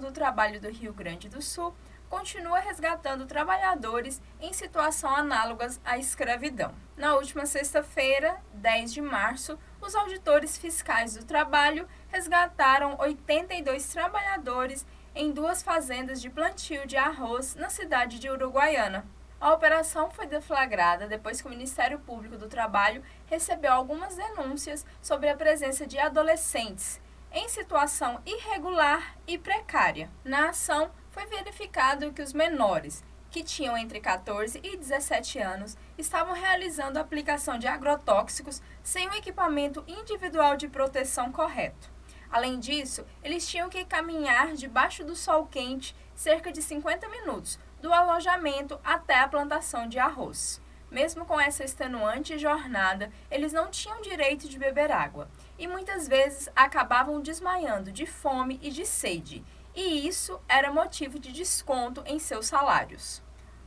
do Trabalho do Rio Grande do Sul continua resgatando trabalhadores em situação análogas à escravidão. Na última sexta-feira, 10 de março, os auditores fiscais do trabalho resgataram 82 trabalhadores em 2 fazendas de plantio de arroz na cidade de Uruguaiana. A operação foi deflagrada depois que o Ministério Público do Trabalho recebeu algumas denúncias sobre a presença de adolescentes em situação irregular e precária. Na ação, foi verificado que os menores, que tinham entre 14 e 17 anos, estavam realizando a aplicação de agrotóxicos sem o equipamento individual de proteção correto. Além disso, eles tinham que caminhar debaixo do sol quente cerca de 50 minutos, do alojamento até a plantação de arroz. Mesmo com essa extenuante jornada, eles não tinham direito de beber água e muitas vezes acabavam desmaiando de fome e de sede, e isso era motivo de desconto em seus salários.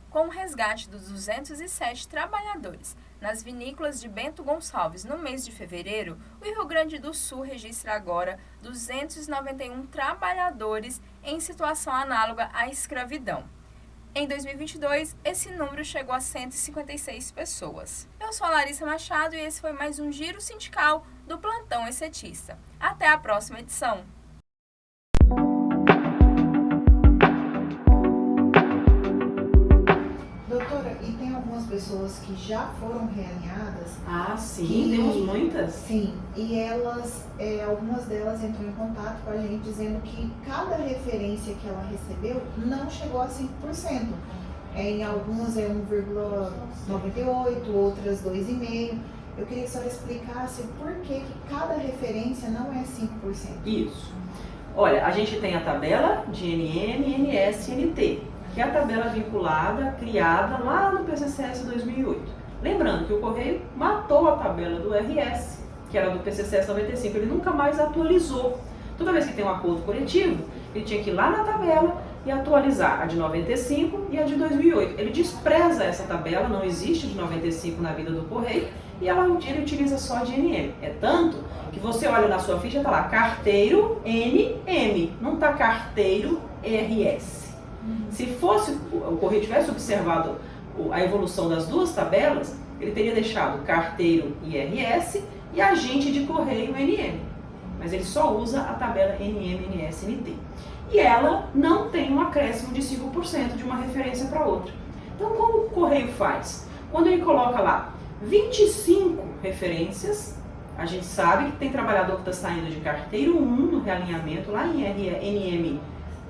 Com o resgate dos 207 trabalhadores nas vinícolas de Bento Gonçalves no mês de fevereiro, o Rio Grande do Sul registra agora 291 trabalhadores em situação análoga à escravidão. Em 2022, esse número chegou a 156 pessoas. Eu sou a Larissa Machado e esse foi mais um Giro Sindical do Plantão Ecetista. Até a próxima edição! Doutora, e tem algumas pessoas que já foram realinhadas? Ah, sim, temos muitas. Sim, e elas, algumas delas entram em contato com a gente dizendo que cada referência que ela recebeu não chegou a 5%. Em algumas é 1,98, outras 2,5%. Eu queria que a senhora explicasse por que cada referência não é 5%. Isso. Olha, a gente tem a tabela de NM, NS e NT, que é a tabela vinculada, criada lá no PCCS 2008. Lembrando que o Correio matou a tabela do RS, que era do PCCS 95, ele nunca mais atualizou. Toda vez que tem um acordo coletivo, ele tinha que ir lá na tabela e atualizar a de 95 e a de 2008. Ele despreza essa tabela, não existe de 95 na vida do Correio, e ele utiliza só a de NM. É tanto que você olha na sua ficha, está lá, carteiro NM, não está carteiro RS. Se fosse, o Correio tivesse observado a evolução das duas tabelas, ele teria deixado carteiro IRS e agente de correio NM. Mas ele só usa a tabela NM, NS, NT. E ela não tem um acréscimo de 5% de uma referência para outra. Então, como o Correio faz? Quando ele coloca lá 25 referências, a gente sabe que tem trabalhador que está saindo de carteiro 1 no realinhamento, lá em NM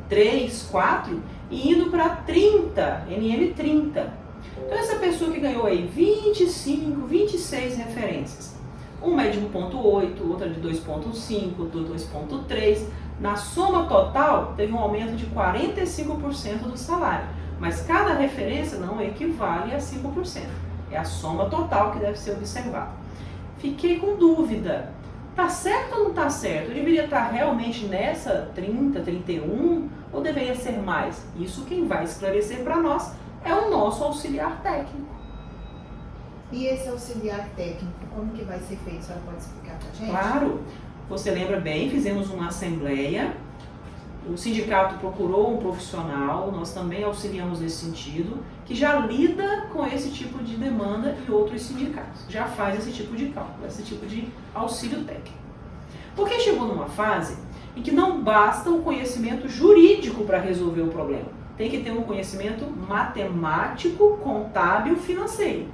3, 4, e indo para 30, NM 30. Então essa pessoa que ganhou aí 25, 26 referências, uma é de 1,8, outra de 2,5, outra 2,3, na soma total teve um aumento de 45% do salário, mas cada referência não equivale a 5%, é a soma total que deve ser observada. Fiquei com dúvida. Tá certo ou não tá certo? Eu deveria estar realmente nessa 30, 31 ou deveria ser mais? Isso quem vai esclarecer para nós é o nosso auxiliar técnico. E esse auxiliar técnico, como que vai ser feito? A senhora pode explicar para a gente? Claro, você lembra bem, fizemos uma assembleia, o sindicato procurou um profissional, nós também auxiliamos nesse sentido, que já lida com esse tipo de demanda e outros sindicatos, já faz esse tipo de cálculo, esse tipo de auxílio técnico. Porque chegou numa fase em que não basta o conhecimento jurídico para resolver o problema, tem que ter um conhecimento matemático, contábil, financeiro.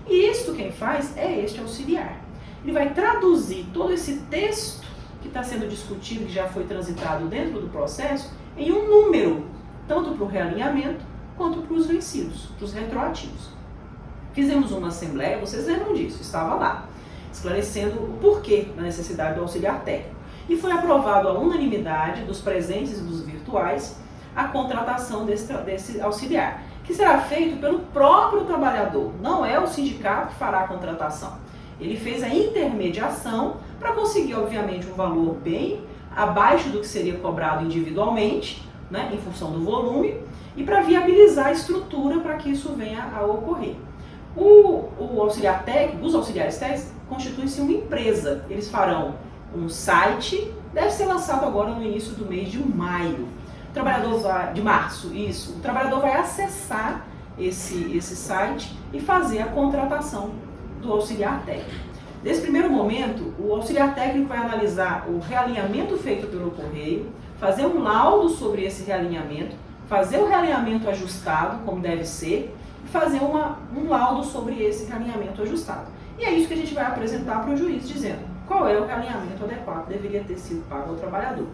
E isto quem faz é este auxiliar. Ele vai traduzir todo esse texto que está sendo discutido, que já foi transitado dentro do processo, em um número, tanto para o realinhamento quanto para os vencidos, para os retroativos. Fizemos uma assembleia, vocês lembram disso, estava lá, esclarecendo o porquê da necessidade do auxiliar técnico. E foi aprovado a unanimidade dos presentes e dos virtuais a contratação desse auxiliar, que será feito pelo próprio trabalhador, não é o sindicato que fará a contratação. Ele fez a intermediação para conseguir, obviamente, um valor bem abaixo do que seria cobrado individualmente, né, em função do volume, e para viabilizar a estrutura para que isso venha a ocorrer. O auxiliar técnico, os auxiliares técnicos, constituem-se uma empresa. Eles farão um site, deve ser lançado agora no início do mês de maio. trabalhador vai, de março, isso, o trabalhador vai acessar esse site e fazer a contratação do auxiliar técnico. Nesse primeiro momento, o auxiliar técnico vai analisar o realinhamento feito pelo correio, fazer um laudo sobre esse realinhamento, fazer o realinhamento ajustado, como deve ser, e fazer um laudo sobre esse realinhamento ajustado. E é isso que a gente vai apresentar para o juiz, dizendo qual é o realinhamento adequado que deveria ter sido pago ao trabalhador.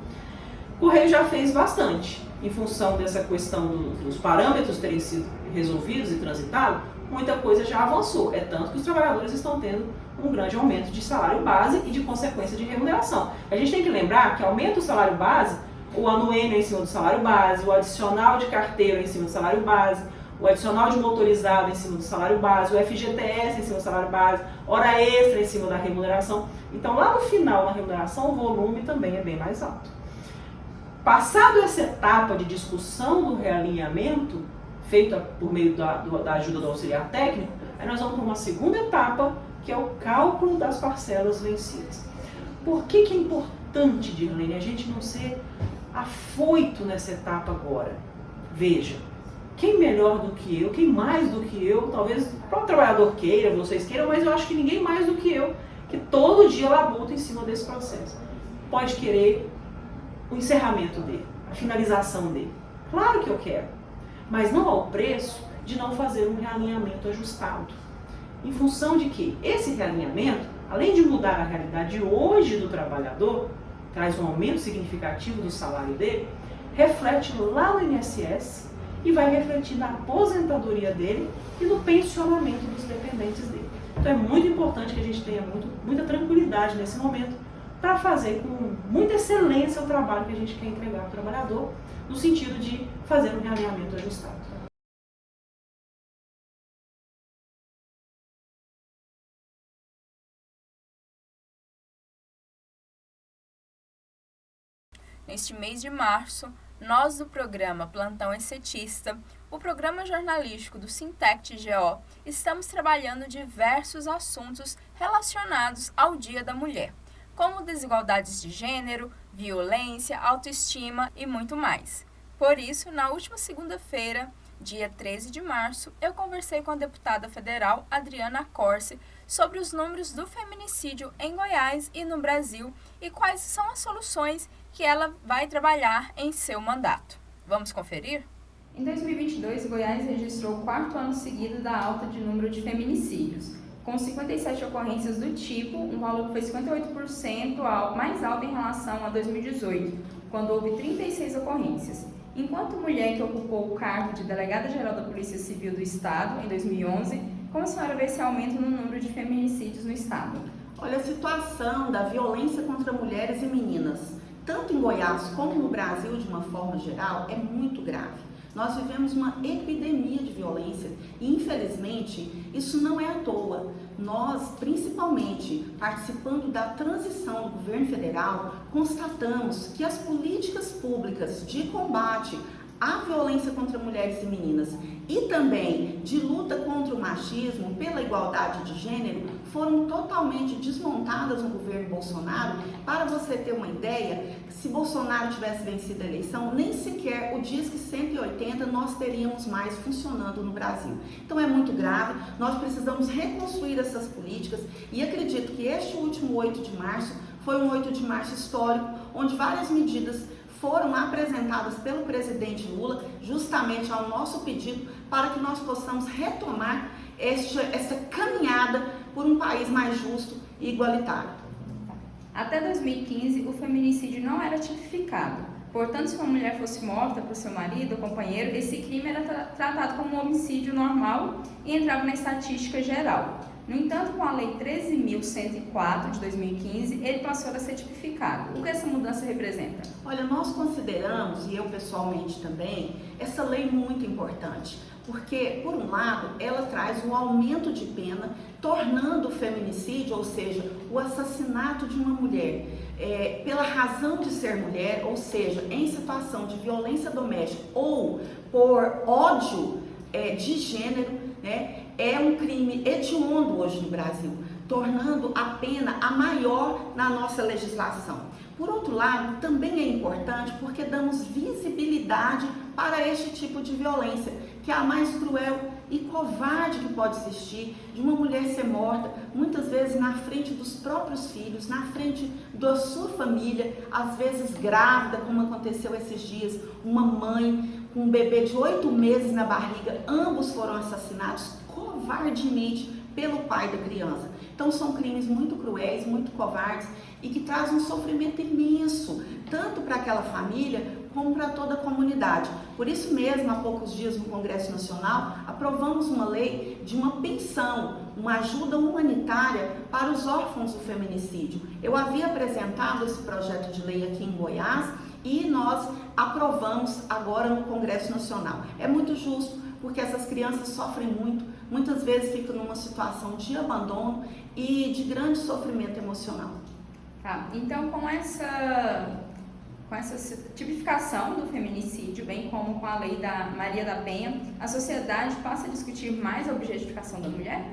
O Correio já fez bastante, em função dessa questão dos parâmetros terem sido resolvidos e transitados, muita coisa já avançou. É tanto que os trabalhadores estão tendo um grande aumento de salário base e de consequência de remuneração. A gente tem que lembrar que aumenta o salário base, o anuênio em cima do salário base, o adicional de carteiro em cima do salário base, o adicional de motorizado em cima do salário base, o FGTS em cima do salário base, hora extra em cima da remuneração. Então, lá no final, na remuneração, o volume também é bem mais alto. Passado essa etapa de discussão do realinhamento, feita por meio da ajuda do auxiliar técnico, aí nós vamos para uma segunda etapa, que é o cálculo das parcelas vencidas. Por que é importante, Dirlene, a gente não ser afoito nessa etapa agora? Veja, quem melhor do que eu, quem mais do que eu, talvez o próprio trabalhador queira, vocês queiram, mas eu acho que ninguém mais do que eu, que todo dia labuta em cima desse processo, pode querer o encerramento dele, a finalização dele. Claro que eu quero, mas não ao preço de não fazer um realinhamento ajustado. Em função de que esse realinhamento, além de mudar a realidade hoje do trabalhador, traz um aumento significativo do salário dele, reflete lá no INSS e vai refletir na aposentadoria dele e no pensionamento dos dependentes dele. Então é muito importante que a gente tenha muita tranquilidade nesse momento para fazer com muita excelência o trabalho que a gente quer entregar ao trabalhador, no sentido de fazer um realinhamento ajustado. Neste mês de março, nós do programa Plantão Estetista, o programa jornalístico do Sintect GO, estamos trabalhando diversos assuntos relacionados ao Dia da Mulher, como desigualdades de gênero, violência, autoestima e muito mais. Por isso, na última segunda-feira, dia 13 de março, eu conversei com a deputada federal Adriana Corse sobre os números do feminicídio em Goiás e no Brasil e quais são as soluções que ela vai trabalhar em seu mandato. Vamos conferir? Em 2022, Goiás registrou o 4º ano seguido da alta de número de feminicídios, com 57 ocorrências do tipo, um valor que foi 58% mais alto em relação a 2018, quando houve 36 ocorrências. Enquanto mulher que ocupou o cargo de delegada-geral da Polícia Civil do Estado, em 2011, como a senhora vê esse aumento no número de feminicídios no Estado? Olha, a situação da violência contra mulheres e meninas, tanto em Goiás como no Brasil de uma forma geral, é muito grave. Nós vivemos uma epidemia de violência e, infelizmente, isso não é à toa. Nós, principalmente, participando da transição do governo federal, constatamos que as políticas públicas de combate à violência contra mulheres e meninas e também de luta contra o machismo pela igualdade de gênero foram totalmente desmontadas no governo Bolsonaro. Para você ter uma ideia, se Bolsonaro tivesse vencido a eleição, nem sequer o Disque 180 nós teríamos mais funcionando no Brasil. Então é muito grave, nós precisamos reconstruir essas políticas e acredito que este último 8 de março foi um 8 de março histórico, onde várias medidas foram apresentadas pelo presidente Lula, justamente ao nosso pedido, para que nós possamos retomar essa caminhada por um país mais justo e igualitário. Até 2015, o feminicídio não era tipificado. Portanto, se uma mulher fosse morta por seu marido ou companheiro, esse crime era tratado como um homicídio normal e entrava na estatística geral. No entanto, com a Lei 13.104 de 2015, ele passou a ser tipificado. O que essa mudança representa? Olha, nós consideramos, e eu pessoalmente também, essa lei muito importante, porque, por um lado, ela traz um aumento de pena, tornando o feminicídio, ou seja, o assassinato de uma mulher, pela razão de ser mulher, ou seja, em situação de violência doméstica ou por ódio de gênero, né? É um crime hediondo hoje no Brasil, tornando a pena a maior na nossa legislação. Por outro lado, também é importante porque damos visibilidade para este tipo de violência, que é a mais cruel e covarde que pode existir, de uma mulher ser morta, muitas vezes na frente dos próprios filhos, na frente da sua família, às vezes grávida, como aconteceu esses dias, uma mãe com um bebê de 8 meses na barriga, ambos foram assassinados covardemente pelo pai da criança. Então são crimes muito cruéis, muito covardes e que trazem um sofrimento imenso, tanto para aquela família como para toda a comunidade. Por isso mesmo, há poucos dias no Congresso Nacional, aprovamos uma lei de uma pensão, uma ajuda humanitária para os órfãos do feminicídio. Eu havia apresentado esse projeto de lei aqui em Goiás e nós aprovamos agora no Congresso Nacional. É muito justo, porque essas crianças sofrem muito, muitas vezes ficam numa situação de abandono e de grande sofrimento emocional. Tá, então com essa tipificação do feminicídio, bem como com a lei da Maria da Penha, a sociedade passa a discutir mais a objetificação da mulher?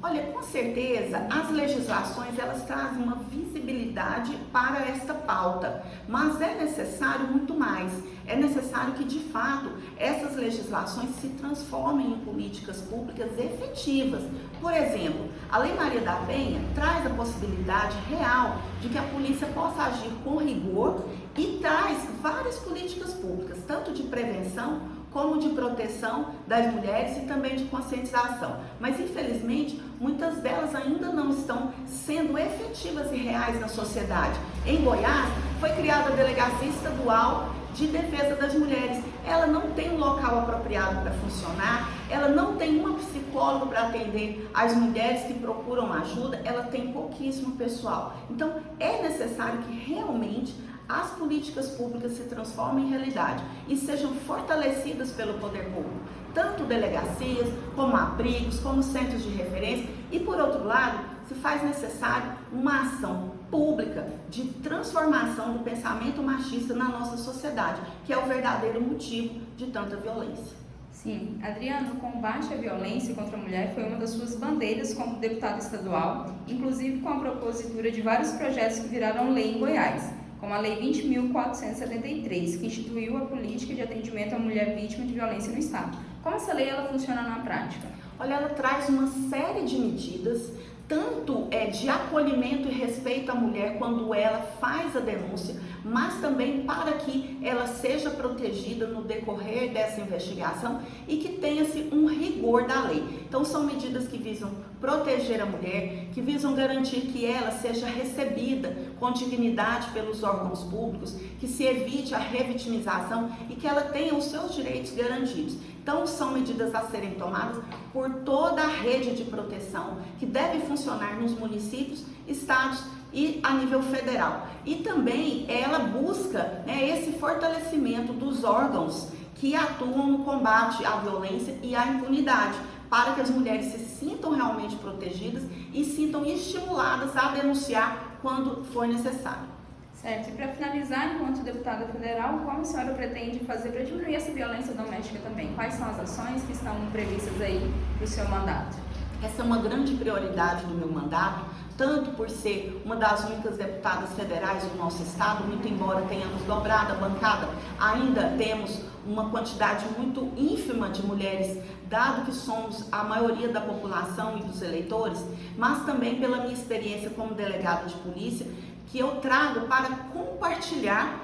Olha, com certeza, as legislações elas trazem uma visibilidade para esta pauta, mas é necessário muito mais. É necessário que, de fato, essas legislações se transformem em políticas públicas efetivas. Por exemplo, a Lei Maria da Penha traz a possibilidade real de que a polícia possa agir com rigor e traz várias políticas públicas, tanto de prevenção como de proteção das mulheres e também de conscientização. Mas, infelizmente, muitas delas ainda não estão sendo efetivas e reais na sociedade. Em Goiás, foi criada a Delegacia Estadual de Defesa das Mulheres. Ela não tem um local apropriado para funcionar, ela não tem uma psicóloga para atender as mulheres que procuram ajuda, ela tem pouquíssimo pessoal. Então, é necessário que realmente as políticas públicas se transformem em realidade e sejam fortalecidas pelo poder público, tanto delegacias, como abrigos, como centros de referência e, por outro lado, se faz necessário uma ação pública de transformação do pensamento machista na nossa sociedade, que é o verdadeiro motivo de tanta violência. Sim, Adriana, o combate à violência contra a mulher foi uma das suas bandeiras como deputada estadual, inclusive com a propositura de vários projetos que viraram lei em Goiás, como a Lei 20.473, que instituiu a política de atendimento à mulher vítima de violência no Estado. Como essa lei ela funciona na prática? Olha, ela traz uma série de medidas, tanto de acolhimento e respeito à mulher quando ela faz a denúncia, mas também para que ela seja protegida no decorrer dessa investigação e que tenha-se um rigor da lei. Então são medidas que visam proteger a mulher, que visam garantir que ela seja recebida com dignidade pelos órgãos públicos, que se evite a revitimização e que ela tenha os seus direitos garantidos. Então, são medidas a serem tomadas por toda a rede de proteção que deve funcionar nos municípios, estados e a nível federal. E também ela busca esse fortalecimento dos órgãos que atuam no combate à violência e à impunidade, para que as mulheres se sintam realmente protegidas e sintam estimuladas a denunciar quando for necessário. Certo, e para finalizar, enquanto deputada federal, como a senhora pretende fazer para diminuir essa violência doméstica também? Quais são as ações que estão previstas aí para o seu mandato? Essa é uma grande prioridade do meu mandato, tanto por ser uma das únicas deputadas federais do nosso estado, muito embora tenhamos dobrado a bancada, ainda temos uma quantidade muito ínfima de mulheres, dado que somos a maioria da população e dos eleitores, mas também pela minha experiência como delegada de polícia, que eu trago para compartilhar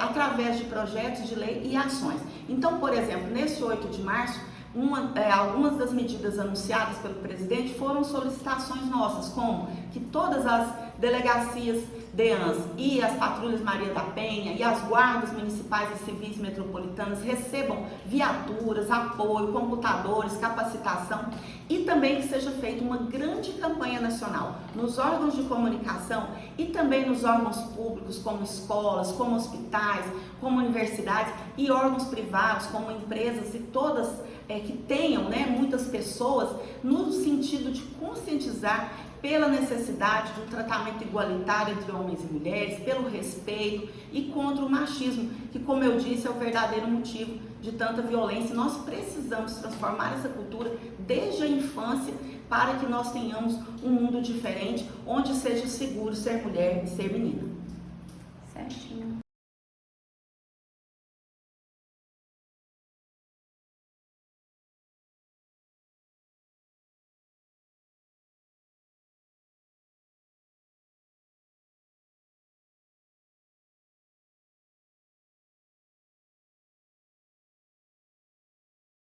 através de projetos de lei e ações. Então, por exemplo, nesse 8 de março, algumas das medidas anunciadas pelo presidente foram solicitações nossas, como que todas as delegacias DEANS e as patrulhas Maria da Penha e as guardas municipais e civis metropolitanas recebam viaturas, apoio, computadores, capacitação e também que seja feita uma grande campanha nacional nos órgãos de comunicação e também nos órgãos públicos como escolas, como hospitais, como universidades e órgãos privados como empresas e todas que tenham muitas pessoas no sentido de conscientizar pela necessidade de um tratamento igualitário entre homens e mulheres, pelo respeito e contra o machismo, que, como eu disse, é o verdadeiro motivo de tanta violência. Nós precisamos transformar essa cultura desde a infância para que nós tenhamos um mundo diferente, onde seja seguro ser mulher e ser menina. Certinho.